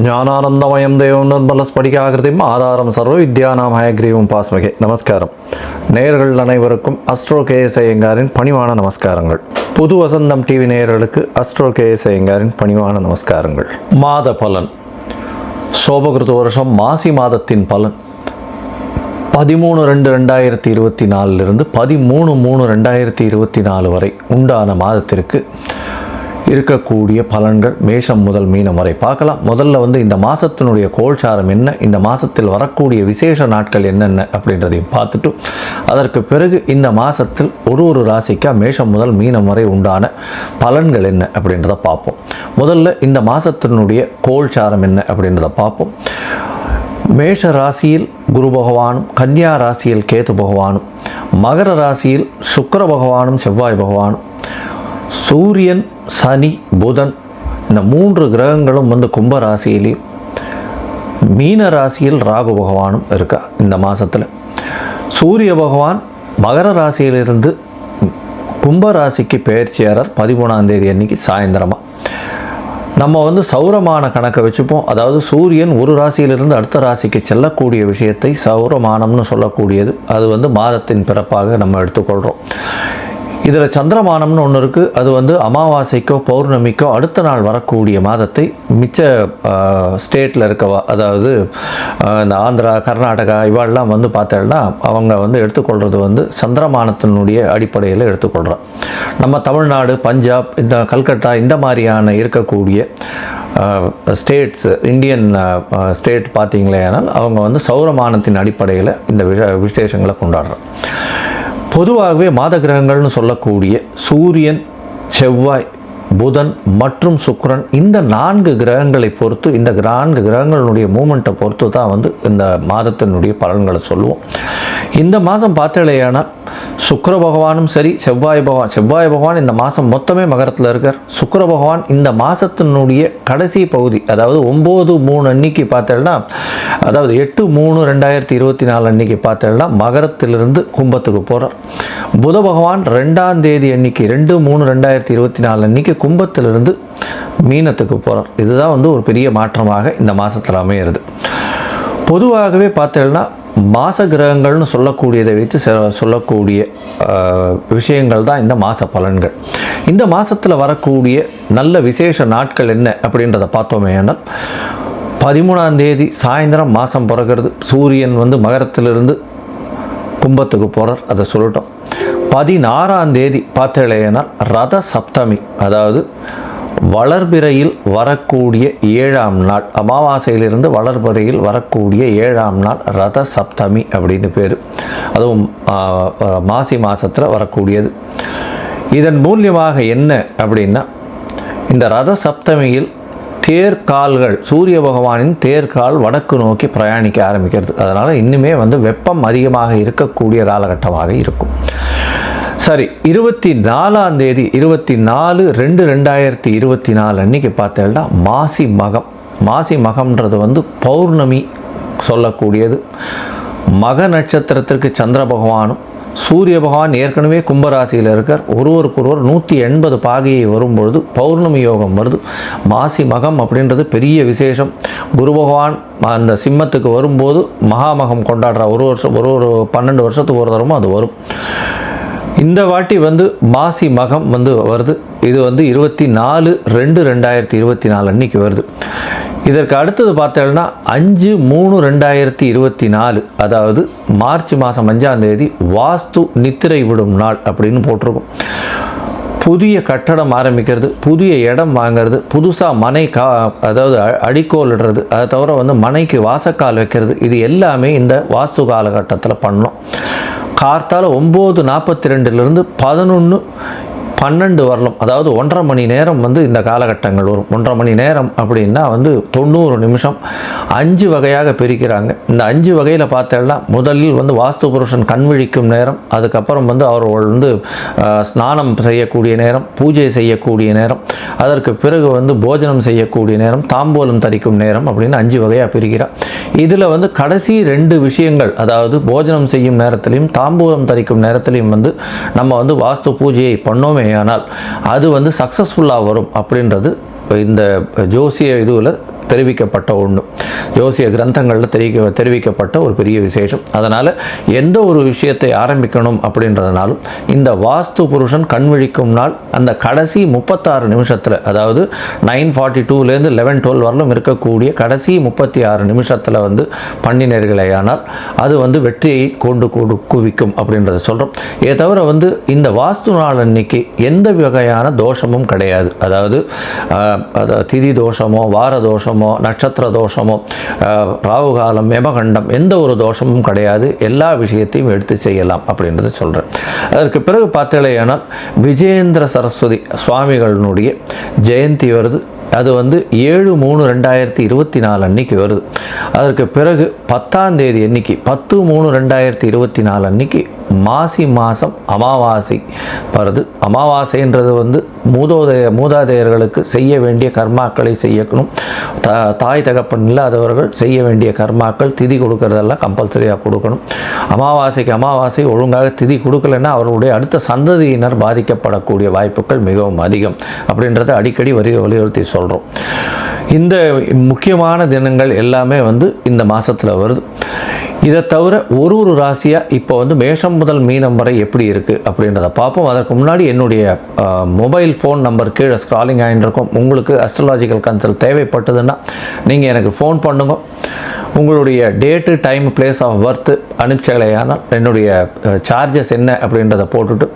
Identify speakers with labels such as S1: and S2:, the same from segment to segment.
S1: ஞானானந்தமயம் தேவம் நர்மலஸ்படிகாகிருதிம் ஆதாரம் சர்வ வித்யானாம் ஹயக்ரீவம் பாஸ்மகே. நமஸ்காரம். நேயர்கள் அனைவருக்கும் அஸ்ட்ரோ கேஎஸ் ஐயங்காரின் பணிவான நமஸ்காரங்கள். புது வசந்தம் டிவி நேயர்களுக்கு அஸ்ட்ரோ கேஎஸ் ஐயங்காரின் பணிவான நமஸ்காரங்கள். மாத பலன். சோபகிருத வருஷம் மாசி மாதத்தின் பலன் 13/2/2024 13/3/2024 வரை உண்டான மாதத்திற்கு இருக்கக்கூடிய பலன்கள் மேஷம் முதல் மீனம் வரை பார்க்கலாம். முதல்ல இந்த மாதத்தினுடைய கோல்சாரம் என்ன, இந்த மாதத்தில் வரக்கூடிய விசேஷ நாட்கள் என்னென்ன அப்படின்றதையும் பார்த்துட்டு அதற்கு பிறகு இந்த மாதத்தில் ஒரு ராசிக்கா மேஷம் முதல் மீனம் வரை உண்டான பலன்கள் என்ன அப்படின்றத பார்ப்போம். முதல்ல இந்த மாதத்தினுடைய கோல்சாரம் என்ன அப்படின்றத பார்ப்போம். மேஷ ராசியில் குரு பகவானும், கன்னியா ராசியில் கேது பகவானும், மகர ராசியில் சுக்கிர பகவானும் செவ்வாய் பகவானும், சூரியன் சனி புதன் இந்த 3 கிரகங்களும் கும்ப ராசியிலையும், மீன ராசியில் ராகு பகவானும் இருக்கா. இந்த மாதத்தில் சூரிய பகவான் மகர ராசியிலிருந்து கும்ப ராசிக்கு பெயர்ச்சியாளர் 13ஆம் தேதி அன்னைக்கு சாயந்தரமாக. நம்ம சௌரமான கணக்கை வச்சுப்போம். அதாவது சூரியன் ஒரு ராசியிலிருந்து அடுத்த ராசிக்கு செல்லக்கூடிய விஷயத்தை சௌரமானம்னு சொல்லக்கூடியது. அது மாதத்தின் பிறப்பாக நம்ம எடுத்துக்கொள்கிறோம். இதில் சந்திரமானம்னு ஒன்று இருக்குது. அது அமாவாசைக்கோ பௌர்ணமிக்கோ அடுத்த நாள் வரக்கூடிய மாதத்தை மிச்ச ஸ்டேட்டில் இருக்கவா, அதாவது இந்த ஆந்திரா கர்நாடகா இவாளெலாம் பார்த்தேன்னா அவங்க எடுத்துக்கொள்கிறது சந்திரமானத்தினுடைய அடிப்படையில் எடுத்துக்கொள்கிறோம். நம்ம தமிழ்நாடு, பஞ்சாப், இந்த கல்கட்டா இந்த மாதிரியான இருக்கக்கூடிய ஸ்டேட்ஸ், இந்தியன் ஸ்டேட் பார்த்திங்களேனால் அவங்க சௌரமானத்தின் அடிப்படையில் இந்த விசேஷங்களை கொண்டாடுறோம். பொதுவாகவே மாத கிரகங்கள்னு சொல்லக்கூடிய சூரியன், செவ்வாய், புதன் மற்றும் சுக்கிரன் இந்த 4 கிரகங்களை பொறுத்து, இந்த 4 கிரகங்களுடைய மூமெண்ட்டை பொறுத்து தான் இந்த மாதத்தினுடைய பலன்களை சொல்லுவோம். இந்த மாதம் பார்த்தேனால் சுக்கிர பகவானும் சரி, செவ்வாய் பகவான் இந்த மாதம் மொத்தமே மகரத்தில் இருக்கார். சுக்கிர பகவான் இந்த மாதத்தினுடைய கடைசி பகுதி, அதாவது 9/3 அன்னைக்கு பார்த்தேன்னா, அதாவது 8/3/2024 அன்னைக்கு பார்த்தேன்னா மகரத்திலிருந்து கும்பத்துக்கு போகிறார். புத பகவான் 2ஆம் தேதி அன்னைக்கு 2/3/2024 அன்னைக்கு கும்பத்திலிருந்து மீனத்துக்கு போகிறார். இதுதான் ஒரு பெரிய மாற்றமாக இந்த மாதத்தில் அமையிறது. பொதுவாகவே பார்த்தேன்னா மாச கிரகங்கள்னு சொல்லக்கூடியதை வைத்து சொல்லக்கூடிய விஷயங்கள் தான் இந்த மாத பலன்கள். இந்த மாதத்தில் வரக்கூடிய நல்ல விசேஷ நாட்கள் என்ன அப்படின்றத பார்த்தோமே ஆனால், 13ஆம் தேதி சாயந்தரம் மாதம் பிறகுறது. சூரியன் மகரத்திலிருந்து கும்பத்துக்கு போகிறார், அதை சொல்லட்டும். 16ஆம் தேதி பார்த்தேனால் ரத சப்தமி, அதாவது வளர்பிறையில் வரக்கூடிய 7ஆம் நாள், அமாவாசையிலிருந்து வளர்பிறையில் வரக்கூடிய 7ஆம் நாள் ரத சப்தமி அப்படின்னு பேர். அதுவும் மாசி மாதத்தில் வரக்கூடியது. இதன் மூலியமாக என்ன அப்படின்னா, இந்த ரத சப்தமியில் தேர்கால்கள், சூரிய பகவானின் தேர்கால் வடக்கு நோக்கி பிரயாணிக்க ஆரம்பிக்கிறது. அதனால் இன்னுமே வெப்பம் அதிகமாக இருக்கக்கூடிய காலகட்டமாக இருக்கும். சரி, 24ஆம் தேதி 24/2/2024 அன்னைக்கு பார்த்தேன்னா மாசி மகம். மாசி மகம்ன்றது பௌர்ணமி சொல்லக்கூடியது. மக நட்சத்திரத்திற்கு சந்திர பகவானும் சூரிய பகவான் ஏற்கனவே கும்பராசியில் இருக்கார். ஒருவருக்கொருவர் 180 பாகையை வரும்பொழுது பௌர்ணமி யோகம் வருது. மாசி மகம் அப்படின்றது பெரிய விசேஷம். குரு பகவான் அந்த சிம்மத்துக்கு வரும்போது மகாமகம் கொண்டாடுற ஒரு 12 வருஷத்துக்கு ஒரு தரமும் அது வரும். இந்த வாட்டி மாசி மகம் வருது. இது 24/2/2024 அன்னைக்கு வருது. இதற்கு அடுத்தது பார்த்தேன்னா 5/3/2024, அதாவது மார்ச் மாதம் 5ஆம் தேதி வாஸ்து நித்திரை விடும் நாள் அப்படின்னு போட்டிருக்கும். புதிய கட்டடம் ஆரம்பிக்கிறது, புதிய இடம் வாங்கிறது, புதுசாக மனை அதாவது அடிக்கோல் இடுறது, அதை தவிர மனைக்கு வாசக்கால் வைக்கிறது, இது எல்லாமே இந்த வாஸ்து காலகட்டத்தில் பண்ணோம். கார்த்தால் 9:42 11:12 வரலாம், அதாவது 1.5 மணி நேரம் இந்த காலகட்டங்கள் வரும். 1.5 மணி நேரம் அப்படின்னா 90 நிமிஷம். 5 வகையாக பிரிக்கிறாங்க. இந்த 5 வகையில் பார்த்தேன்னா முதலில் வாஸ்து புருஷன் கண் விழிக்கும் நேரம், அதுக்கப்புறம் அவர்கள் ஸ்நானம் செய்யக்கூடிய நேரம், பூஜை செய்யக்கூடிய நேரம், அதற்கு பிறகு போஜனம் செய்யக்கூடிய நேரம், தாம்பூலம் தரிக்கும் நேரம் அப்படின்னு 5 வகையாக பிரிக்கிறார். இதில் கடைசி 2 விஷயங்கள், அதாவது போஜனம் செய்யும் நேரத்திலையும் தாம்பூலம் தரிக்கும் நேரத்திலையும் நம்ம வாஸ்து பூஜையை பண்ணோமே ஆனால் அது சக்ஸஸ்ஃபுல்லாக வரும் அப்படின்றது இந்த ஜோசிய இதுவில் தெரிவிக்கப்பட்ட ஒன்று, ஜோசிய கிரந்தங்களில் தெரிவிக்கப்பட்ட ஒரு பெரிய விசேஷம். அதனால் எந்த ஒரு விஷயத்தை ஆரம்பிக்கணும் அப்படின்றதுனாலும் இந்த வாஸ்து புருஷன் கண் விழிக்கும் நாள் அந்த கடைசி 36 நிமிஷத்தில், அதாவது 9:42லேருந்து 11:12 வரலும் இருக்கக்கூடிய கடைசி 36 நிமிஷத்தில் வந்து பண்ணினர்களேயானால் அது வந்து வெற்றியை கொண்டு குவிக்கும் அப்படின்றத சொல்கிறோம். இதை தவிர வந்து இந்த வாஸ்து நாள் அன்னைக்கு எந்த வகையான தோஷமும் கிடையாது. அதாவது திதி தோஷமோ, வார தோஷமோ, நட்சத்திர தோஷமோ, ராகுகாலம், யமகண்டம், எந்த ஒரு தோஷமும் கிடையாது. எல்லா விஷயத்தையும் எடுத்து செய்யலாம் அப்படின்றத சொல்கிறேன். அதற்கு பிறகு பார்த்தீங்களேனால் விஜயேந்திர சரஸ்வதி சுவாமிகளினுடைய ஜெயந்தி வருது. அது வந்து 7/3/2024 அன்னைக்கு வருது. அதற்கு பிறகு 10ஆம் தேதி அன்னைக்கு 10/3/2024 அன்னைக்கு மாசி மாதம் அமாவாசை வருது. அமாவாசைன்றது வந்து மூதாதையர்களுக்கு செய்ய வேண்டிய கர்மாக்களை செய்யணும். தாய் தகப்பன் இல்லாதவர்கள் செய்ய வேண்டிய கர்மாக்கள், திதி கொடுக்கறதெல்லாம் கம்பல்சரியாக கொடுக்கணும். அமாவாசை ஒழுங்காக திதி கொடுக்கலைன்னா அவர்களுடைய அடுத்த சந்ததியினர் பாதிக்கப்படக்கூடிய வாய்ப்புகள் மிகவும் அதிகம் அப்படின்றத அடிக்கடி வலியுறுத்தி சொல்கிறோம். இந்த முக்கியமான தினங்கள் எல்லாமே வந்து இந்த மாதத்தில் வருது. இதை தவிர ஒரு ராசியாக இப்போ வந்து மேஷம் முதல் மீனம் வரை எப்படி இருக்குது அப்படின்றத பார்ப்போம். அதற்கு முன்னாடி என்னுடைய மொபைல் ஃபோன் நம்பர் கீழே ஸ்க்ராலிங் ஆகிட்டுருக்கும். உங்களுக்கு அஸ்ட்ராலாஜிக்கல் கன்சல்ட் தேவைப்பட்டதுன்னா நீங்கள் எனக்கு ஃபோன் பண்ணுங்க. உங்களுடைய date, time, place of birth அனுப்பிச்சலையானால் என்னுடைய சார்ஜஸ் என்ன அப்படின்றத போட்டுட்டு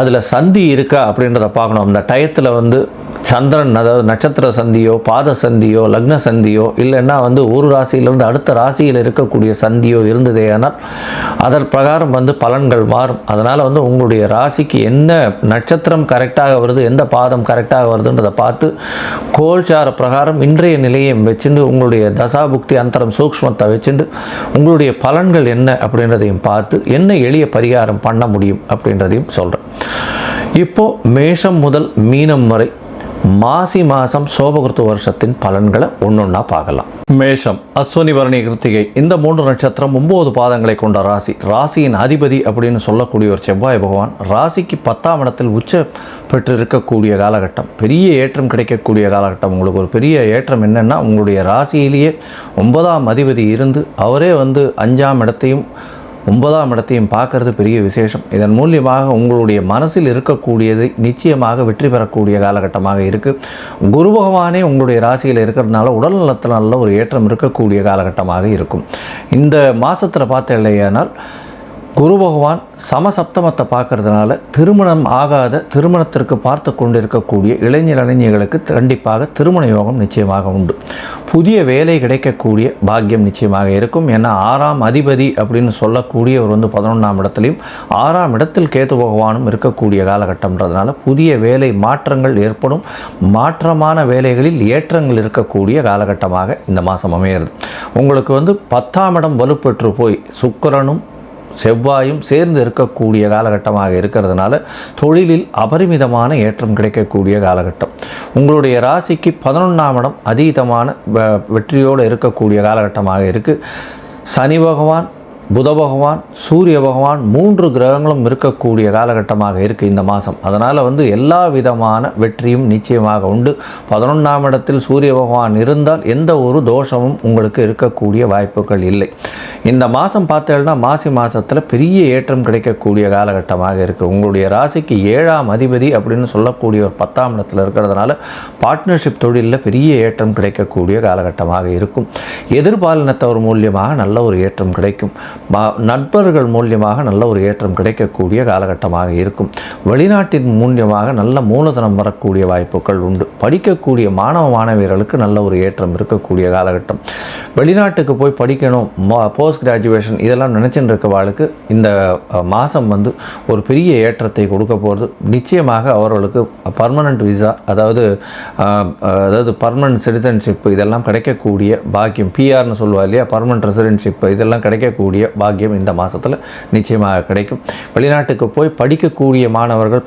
S1: அதில் சந்தி இருக்கா அப்படின்றத பார்க்கணும். அந்த டயத்தில் வந்து சந்திரன், அதாவது நட்சத்திர சந்தியோ, பாத சந்தியோ, லக்ன சந்தியோ, இல்லைன்னா வந்து ஒரு ராசியிலிருந்து அடுத்த ராசியில் இருக்கக்கூடிய சந்தியோ இருந்ததேயானால் அதன் பிரகாரம் வந்து பலன்கள் மாறும். அதனால் வந்து உங்களுடைய ராசிக்கு என்ன நட்சத்திரம் கரெக்டாக வருது, எந்த பாதம் கரெக்டாக வருதுன்றதை பார்த்து கோல்சார பிரகாரம் இன்றைய நிலையை வச்சுட்டு உங்களுடைய தசாபுக்தி அந்தரம் சூக்ஷ்மத்தை வச்சுட்டு உங்களுடைய பலன்கள் என்ன அப்படின்றதையும் பார்த்து என்ன எளிய பரிகாரம் பண்ண முடியும் அப்படின்றதையும் சொல்கிறேன். இப்போது மேஷம் முதல் மீனம் வரை மாசி மாதம் சோபகிருத்து வருஷத்தின் பலன்களை ஒன்றொன்னா பார்க்கலாம். மேஷம், அஸ்வினி, பரணி, கிருத்திகை இந்த 3 நட்சத்திரம் 9 பாதங்களை கொண்ட ராசி. ராசியின் அதிபதி அப்படின்னு சொல்லக்கூடிய ஒரு செவ்வாய் பகவான் ராசிக்கு 10ஆம் இடத்தில் உச்ச பெற்று இருக்கக்கூடிய காலகட்டம், பெரிய ஏற்றம் கிடைக்கக்கூடிய காலகட்டம். உங்களுக்கு ஒரு பெரிய ஏற்றம் என்னென்னா, உங்களுடைய ராசியிலேயே 9ஆம் அதிபதி இருந்து அவரே வந்து 5ஆம் இடத்தையும் 9ஆம் இடத்தையும் பார்க்கறது பெரிய விசேஷம். இதன் மூலியமாக உங்களுடைய மனசில் இருக்கக்கூடியதை நிச்சயமாக வெற்றி பெறக்கூடிய காலகட்டமாக இருக்குது. குரு பகவானே உங்களுடைய ராசியில் இருக்கிறதுனால உடல் நலத்தில் நல்ல ஒரு ஏற்றம் இருக்கக்கூடிய காலகட்டமாக இருக்கும். இந்த மாதத்தில் பார்த்த இல்லையானால் குரு பகவான் சமசப்தமத்தை பார்க்கறதுனால திருமணம் ஆகாத, திருமணத்திற்கு பார்த்து கொண்டிருக்கக்கூடிய இளைஞர்களுக்கு கண்டிப்பாக திருமண யோகம் நிச்சயமாக உண்டு. புதிய வேலை கிடைக்கக்கூடிய பாக்கியம் நிச்சயமாக இருக்கும். ஏன்னா 6ஆம் அதிபதி அப்படின்னு சொல்லக்கூடிய ஒரு வந்து 11ஆம் இடத்துலையும் 6ஆம் இடத்தில் கேது பகவானும் இருக்கக்கூடிய காலகட்டம்ன்றதுனால புதிய வேலை மாற்றங்கள் ஏற்படும். மாற்றமான வேலைகளில் ஏற்றங்கள் இருக்கக்கூடிய காலகட்டமாக இந்த மாதம் அமைகிறது. உங்களுக்கு வந்து 10ஆம் இடம் வலுப்பெற்று போய் சுக்கிரனும் செவ்வாயும் சேர்ந்து இருக்கக்கூடிய காலகட்டமாக இருக்கிறதுனால தொழிலில் அபரிமிதமான ஏற்றம் கிடைக்கக்கூடிய காலகட்டம். உங்களுடைய ராசிக்கு 11ஆம் இடம் அதீதமான வெற்றியோடு இருக்கக்கூடிய காலகட்டமாக இருக்குது. சனி பகவான், புத பகவான், சூரிய பகவான் 3 கிரகங்களும் இருக்கக்கூடிய காலகட்டமாக இருக்குது இந்த மாதம். அதனால் வந்து எல்லா விதமான வெற்றியும் நிச்சயமாக உண்டு. 11ஆம் இடத்தில் சூரிய பகவான் இருந்தால் எந்த ஒரு தோஷமும் உங்களுக்கு இருக்கக்கூடிய வாய்ப்புகள் இல்லை. இந்த மாதம் பார்த்தீங்கன்னா மாசி மாதத்தில் பெரிய ஏற்றம் கிடைக்கக்கூடிய காலகட்டமாக இருக்குது. உங்களுடைய ராசிக்கு 7ஆம் அதிபதி அப்படின்னு சொல்லக்கூடிய ஒரு 10ஆம் இடத்தில் இருக்கிறதுனால பார்ட்னர்ஷிப் தொழிலில் பெரிய ஏற்றம் கிடைக்கக்கூடிய காலகட்டமாக இருக்கும். எதிர்பாலினத்தவர் மூலியமாக நல்ல ஒரு ஏற்றம் கிடைக்கும். நண்பர்கள் மூலியமாக நல்ல ஒரு ஏற்றம் கிடைக்கக்கூடிய காலகட்டமாக இருக்கும். வெளிநாட்டின் மூலியமாக நல்ல மூலதனம் வரக்கூடிய வாய்ப்புகள் உண்டு. படிக்கக்கூடிய மாணவியர்களுக்கு நல்ல ஒரு ஏற்றம் இருக்கக்கூடிய காலகட்டம். வெளிநாட்டுக்கு போய் படிக்கணும், போஸ்ட் கிராஜுவேஷன் இதெல்லாம் நினச்சிட்டு இருக்கவாளுக்கு இந்த மாதம் வந்து ஒரு பெரிய ஏற்றத்தை கொடுக்க போகிறது. நிச்சயமாக அவர்களுக்கு பர்மனண்ட் விசா, அதாவது பர்மனண்ட் சிட்டிசன்ஷிப் இதெல்லாம் கிடைக்கக்கூடிய பாக்கியம், பிஆர்னு சொல்லுவா இல்லையா, பர்மனண்ட் ரெசிடென்ட்ஷிப் இதெல்லாம் கிடைக்கக்கூடிய பாக்கியம் இந்த மாதத்தில் நிச்சயமாக கிடைக்கும். வெளிநாட்டுக்கு போய் படிக்கக்கூடிய மாணவர்கள்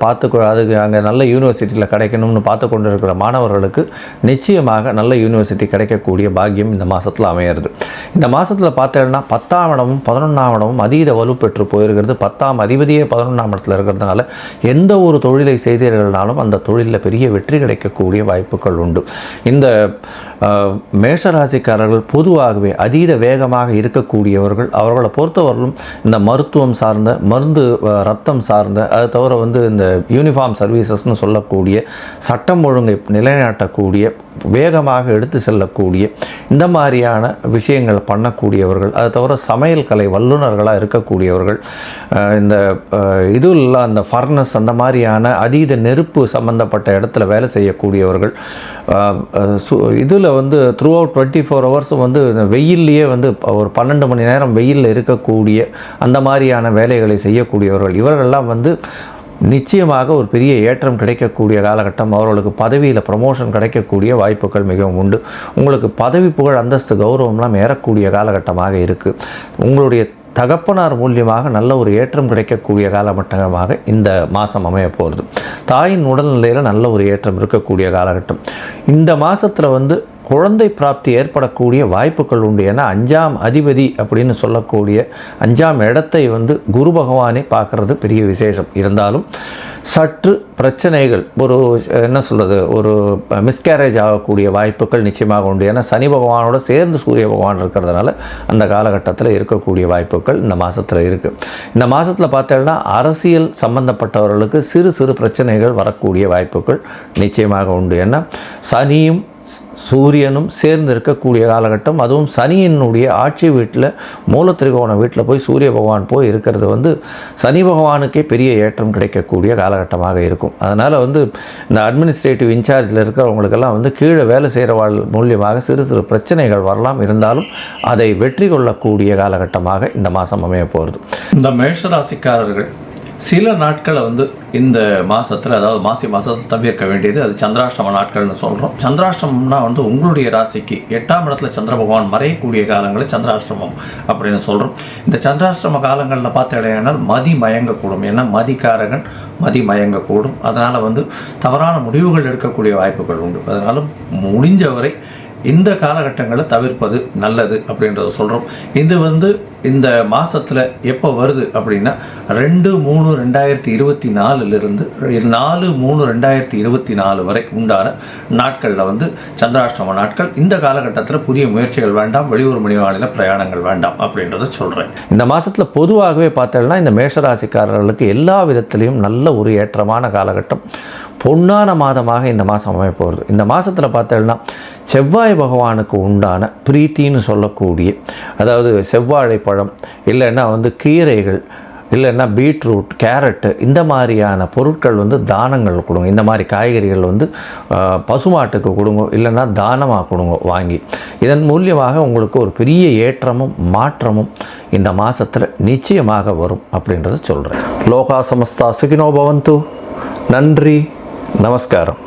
S1: அதுக்கு அங்கே நல்ல யூனிவர்சிட்டியில் கிடைக்கணும்னு பார்த்து கொண்டு இருக்கிற மாணவர்களுக்கு நிச்சயமாக நல்ல யூனிவர்சிட்டி கிடைக்கக்கூடிய பாக்கியம் இந்த மாதத்தில் அமையிறது. இந்த மாதத்தில் பார்த்தேன்னா 10ஆம் இடமும் 11ஆம் இடமும் அதீத வலுப்பெற்று போயிருக்கிறது. 10ஆம் அதிபதியே 11ஆம் இடத்துல இருக்கிறதுனால எந்த ஒரு தொழிலை செய்தீர்கள்னாலும் அந்த தொழிலில் பெரிய வெற்றி கிடைக்கக்கூடிய வாய்ப்புகள் உண்டு. இந்த மேஷராசிக்காரர்கள் பொதுவாகவே அதீத வேகமாக இருக்கக்கூடியவர்கள். அவர்களை பொறுத்தவரையிலும் இந்த மருத்துவம் சார்ந்த மருந்து ரத்தம் சார்ந்த அது தவிர இந்த யூனிஃபார்ம் சர்வீசஸ்னு சொல்லக்கூடிய சட்டம் ஒழுங்கை நிலைநாட்டக்கூடிய வேகமாக எடுத்து செல்லக்கூடிய இந்த மாதிரியான விஷயங்கள் பண்ணக்கூடியவர்கள். அது தவிர சமையல் கலை வல்லுநர்களாக இருக்கக்கூடியவர்கள். இந்த இதுல அந்த ஃபர்னஸ் அந்த மாதிரியான அதீத நெருப்பு சம்பந்தப்பட்ட இடத்துல வேலை செய்யக்கூடியவர்கள். இதில் த்ரூ அவுட் 24 ஹவர்ஸும் வெயில்லையே ஒரு 12 மணி நேரம் வெயிலில் இருக்கக்கூடிய அந்த மாதிரியான வேலைகளை செய்யக்கூடியவர்கள். இவர்கள்லாம் நிச்சயமாக ஒரு பெரிய ஏற்றம் கிடைக்கக்கூடிய காலகட்டம். அவர்களுக்கு பதவியில் ப்ரமோஷன் கிடைக்கக்கூடிய வாய்ப்புகள் மிகவும் உண்டு. உங்களுக்கு பதவி புகழ் அந்தஸ்து கௌரவம்லாம் ஏறக்கூடிய காலகட்டமாக இருக்குது. உங்களுடைய தகப்பனார் மூலியமாக நல்ல ஒரு ஏற்றம் கிடைக்கக்கூடிய காலகட்டமாக இந்த மாதம் அமைய போகிறது. தாயின் உடல்நிலையில் நல்ல ஒரு ஏற்றம் இருக்கக்கூடிய காலகட்டம். இந்த மாதத்தில் குழந்தை பிராப்தி ஏற்படக்கூடிய வாய்ப்புகள் உண்டு. ஏன்னா 5ஆம் அதிபதி அப்படின்னு சொல்லக்கூடிய 5ஆம் இடத்தை குரு பகவானே பார்க்குறது பெரிய விசேஷம். இருந்தாலும் சற்று பிரச்சனைகள் ஒரு மிஸ்கேரேஜ் ஆகக்கூடிய வாய்ப்புகள் நிச்சயமாக உண்டு. ஏன்னா சனி பகவானோட சேர்ந்து சூரிய பகவான் இருக்கிறதுனால அந்த காலகட்டத்தில் இருக்கக்கூடிய வாய்ப்புகள் இந்த மாதத்தில் இருக்குது. இந்த மாதத்தில் பார்த்தோம்னா அரசியல் சம்பந்தப்பட்டவர்களுக்கு சிறு சிறு பிரச்சனைகள் வரக்கூடிய வாய்ப்புகள் நிச்சயமாக உண்டு. ஏன்னா சனியும் சூரியனும் சேர்ந்து இருக்கக்கூடிய காலகட்டம். அதுவும் சனியினுடைய ஆட்சி வீட்டில் மூலத்திரிகோண வீட்டில் போய் சூரிய பகவான் போய் இருக்கிறது சனி பகவானுக்கே பெரிய ஏற்றம் கிடைக்கக்கூடிய காலகட்டமாக இருக்கும். அதனால் இந்த அட்மினிஸ்ட்ரேட்டிவ் இன்சார்ஜில் இருக்கிறவங்களுக்கெல்லாம் கீழே வேலை செய்கிறவாள் மூலியமாக சிறு சிறு பிரச்சனைகள் வரலாம். இருந்தாலும் அதை வெற்றி கொள்ளக்கூடிய காலகட்டமாக இந்த மாதம் அமைய போகிறது. இந்த மேஷராசிக்காரர்கள் சில நாட்களை இந்த மாதத்தில், அதாவது மாசி மாதத்தில் தவிர்க்க வேண்டியது அது சந்திராஷ்டம நாட்கள்னு சொல்கிறோம். சந்திராஷ்டமம்னா உங்களுடைய ராசிக்கு 8ஆம் இடத்துல சந்திர பகவான் மறையக்கூடிய காலங்களை சந்திராஷ்டமம் அப்படின்னு சொல்கிறோம். இந்த சந்திராஷ்டம காலங்களில் பார்த்தீங்கன்னா மதி மயங்கக்கூடும். ஏன்னா மதிக்காரகன் மதி மயங்கக்கூடும். அதனால் தவறான முடிவுகள் எடுக்கக்கூடிய வாய்ப்புகள் உண்டு. அதனால் முடிஞ்சவரை இந்த காலகட்டங்களை தவிர்ப்பது நல்லது அப்படின்றத சொல்கிறோம். இது இந்த மாதத்தில் எப்போ வருது அப்படின்னா 2/3/2024 4/3/2024 வரை உண்டான நாட்களில் சந்திராஷ்டம நாட்கள். இந்த காலகட்டத்தில் புதிய முயற்சிகள் வேண்டாம், வெளியூர் மணிவாளில பிரயாணங்கள் வேண்டாம் அப்படின்றத சொல்கிறேன். இந்த மாதத்தில் பொதுவாகவே பார்த்தோம்னா இந்த மேஷராசிக்காரர்களுக்கு எல்லா விதத்திலையும் நல்ல ஒரு ஏற்றமான காலகட்டம், பொன்னான மாதமாக இந்த மாதம் அமைய போகிறது. இந்த மாதத்தில் பார்த்தோம்னா செவ்வாய் பகவானுக்கு உண்டான பிரீத்தின்னு சொல்லக்கூடிய, அதாவது செவ்வாழை பழம் இல்லைன்னா கீரைகள் இல்லைன்னா பீட்ரூட் கேரட்டு இந்த மாதிரியான பொருட்கள் தானங்கள் கொடுங்க. இந்த மாதிரி காய்கறிகள் பசுமாட்டுக்கு கொடுங்க, இல்லைன்னா தானமாக கொடுங்க வாங்கி. இதன் மூலியமாக உங்களுக்கு ஒரு பெரிய ஏற்றமும் மாற்றமும் இந்த மாதத்தில் நிச்சயமாக வரும் அப்படின்றத சொல்கிறேன். லோகா சமஸ்தா சுகினோ பவந்து. நன்றி, நமஸ்காரம்.